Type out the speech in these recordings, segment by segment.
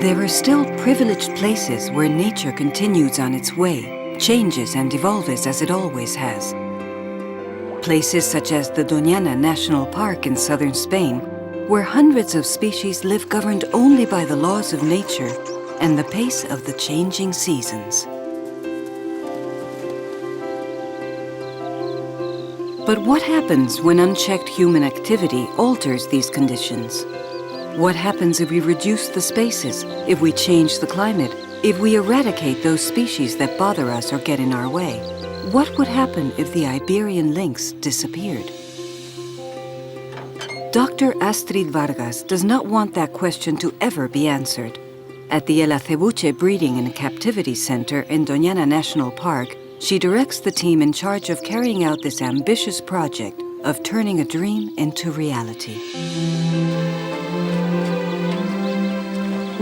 There are still privileged places where nature continues on its way, changes and evolves as it always has. Places such as the Doñana National Park in southern Spain, where hundreds of species live governed only by the laws of nature and the pace of the changing seasons. But what happens when unchecked human activity alters these conditions? What happens if we reduce the spaces, if we change the climate, if we eradicate those species that bother us or get in our way? What would happen if the Iberian lynx disappeared? Dr. Astrid Vargas does not want that question to ever be answered. At the El Acebuche Breeding and Captivity Center in Doñana National Park, she directs the team in charge of carrying out this ambitious project of turning a dream into reality.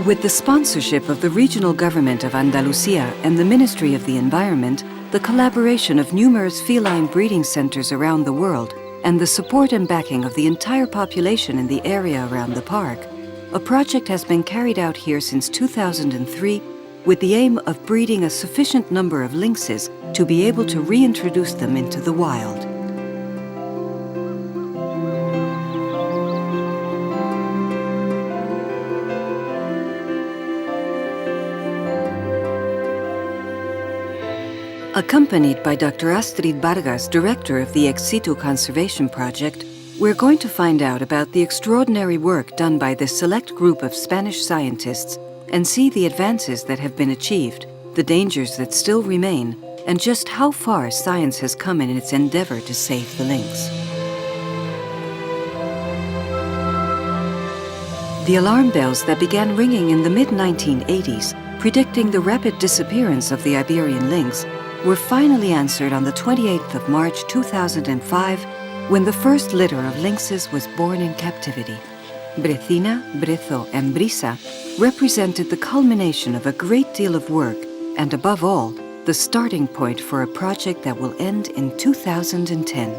With the sponsorship of the regional government of Andalusia and the Ministry of the Environment, the collaboration of numerous feline breeding centers around the world, and the support and backing of the entire population in the area around the park, a project has been carried out here since 2003 with the aim of breeding a sufficient number of lynxes to be able to reintroduce them into the wild. Accompanied by Dr. Astrid Vargas, director of the Ex Situ Conservation Project, we're going to find out about the extraordinary work done by this select group of Spanish scientists and see the advances that have been achieved, the dangers that still remain, and just how far science has come in its endeavor to save the lynx. The alarm bells that began ringing in the mid-1980s, predicting the rapid disappearance of the Iberian lynx, were finally answered on the 28th of March 2005 when the first litter of lynxes was born in captivity. Brecina, Brezo and Brisa represented the culmination of a great deal of work and, above all, the starting point for a project that will end in 2010.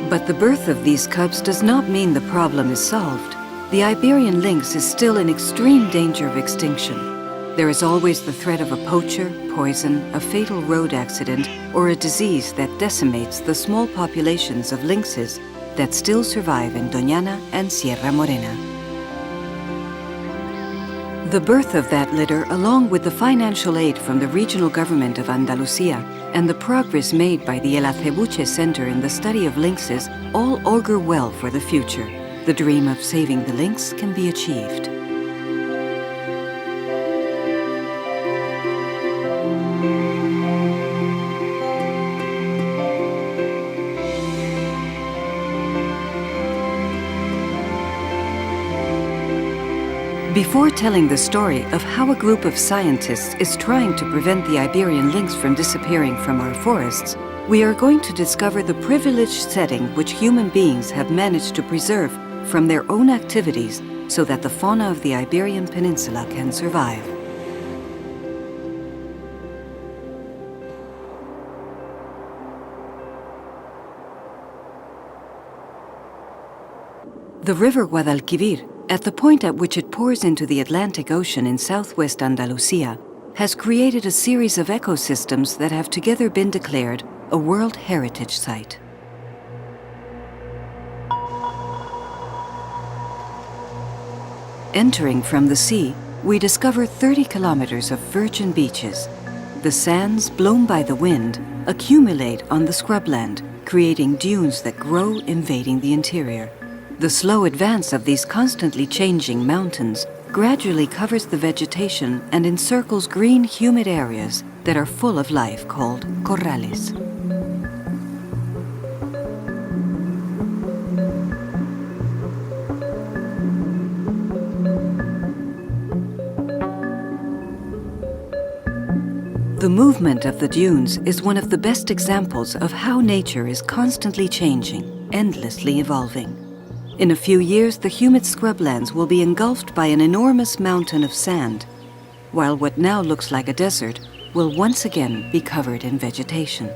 But the birth of these cubs does not mean the problem is solved. The Iberian lynx is still in extreme danger of extinction. There is always the threat of a poacher, poison, a fatal road accident, or a disease that decimates the small populations of lynxes that still survive in Doñana and Sierra Morena. The birth of that litter, along with the financial aid from the regional government of Andalusia and the progress made by the El Acebuche Center in the study of lynxes, all augur well for the future. The dream of saving the lynx can be achieved. Before telling the story of how a group of scientists is trying to prevent the Iberian lynx from disappearing from our forests, we are going to discover the privileged setting which human beings have managed to preserve from their own activities so that the fauna of the Iberian Peninsula can survive. The River Guadalcavir, at the point at which it pours into the Atlantic Ocean in southwest Andalusia, has created a series of ecosystems that have together been declared a World Heritage Site. Entering from the sea, we discover 30 kilometers of virgin beaches. The sands, blown by the wind, accumulate on the scrubland, creating dunes that grow, invading the interior. The slow advance of these constantly changing mountains gradually covers the vegetation and encircles green, humid areas that are full of life called corrales. The movement of the dunes is one of the best examples of how nature is constantly changing, endlessly evolving. In a few years, the humid scrublands will be engulfed by an enormous mountain of sand, while what now looks like a desert will once again be covered in vegetation.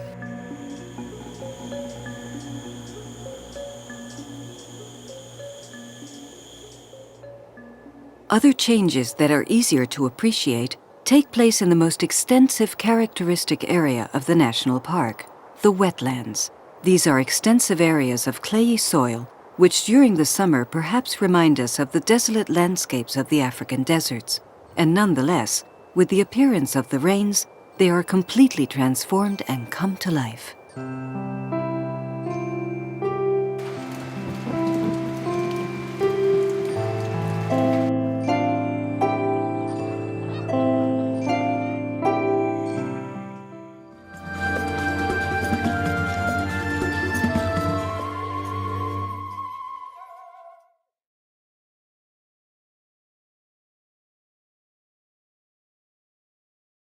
Other changes that are easier to appreciate take place in the most extensive characteristic area of the national park, the wetlands. These are extensive areas of clayey soil which during the summer perhaps remind us of the desolate landscapes of the African deserts, and nonetheless, with the appearance of the rains, they are completely transformed and come to life.